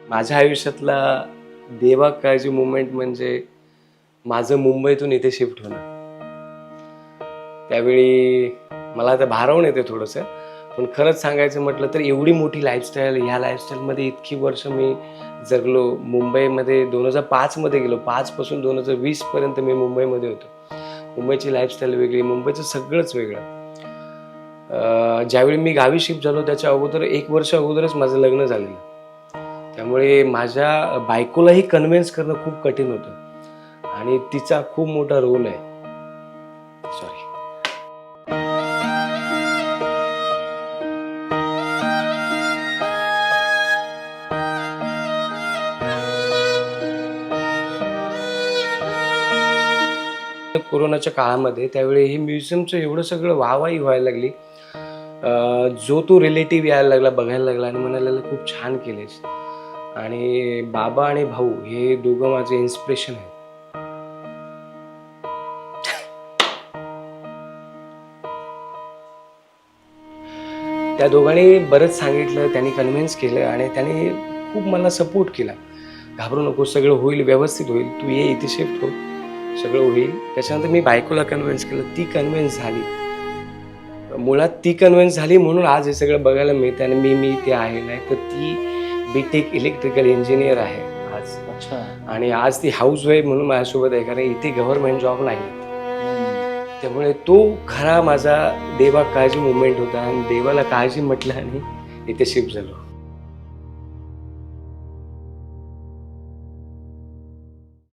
माझ्या आयुष्यातला देवा काळजी मुवमेंट म्हणजे माझं मुंबईतून इथे शिफ्ट होणं. त्यावेळी मला आता भारावून येते थोडंसं, पण खरंच सांगायचं म्हटलं तर एवढी मोठी लाईफस्टाईल, ह्या लाईफस्टाईलमध्ये इतकी वर्ष मी जगलो. मुंबईमध्ये 2005 मध्ये गेलो. 5 पासून 2020 पर्यंत मी मुंबईमध्ये होतो. मुंबईची लाईफस्टाईल वेगळी, मुंबईचं सगळंच वेगळं. ज्यावेळी मी गावी शिफ्ट झालो त्याच्या अगोदर 1 वर्ष अगोदरच माझं लग्न झालेलं. त्यामुळे माझ्या बायकोलाही कन्व्हिन्स करणं खूप कठीण होतं आणि तिचा खूप मोठा रोल आहे. सॉरी. कोरोनाच्या काळामध्ये त्यावेळी हे म्युझियमचं एवढं सगळं वाहवाही व्हायला लागली. जो तो रिलेटिव्ह यायला लागला, बघायला लागला आणि म्हणायला लागला खूप छान केलेस. आणि बाबा आणि भाऊ हे दोघं माझे इन्स्पिरेशन आहेत. त्या दोघांनी बरंच सांगितलं, त्यांनी कन्व्हिन्स केलं आणि त्यांनी खूप मला सपोर्ट केला. घाबरू नको, सगळं होईल, व्यवस्थित होईल, तू ये इथे शिफ्ट हो, सगळं होईल. त्याच्यानंतर मी बायकोला कन्व्हिन्स केलं, ती कन्व्हिन्स झाली. मुळात ती कन्व्हिन्स झाली म्हणून आज हे सगळं बघायला मिळतं आणि मी इथे आहे. नाही तर ती बीटेक इलेक्ट्रिकल इंजिनियर आहे आज. अच्छा. आणि आज ती हाऊसवाईफ म्हणून माझ्यासोबत आहे, कारण इथे गव्हर्नमेंट जॉब नाही. त्यामुळे तो खरा माझा देवा काळजी मुवमेंट होता आणि देवाला काळजी म्हटलं आणि इथे शिफ्ट झालो.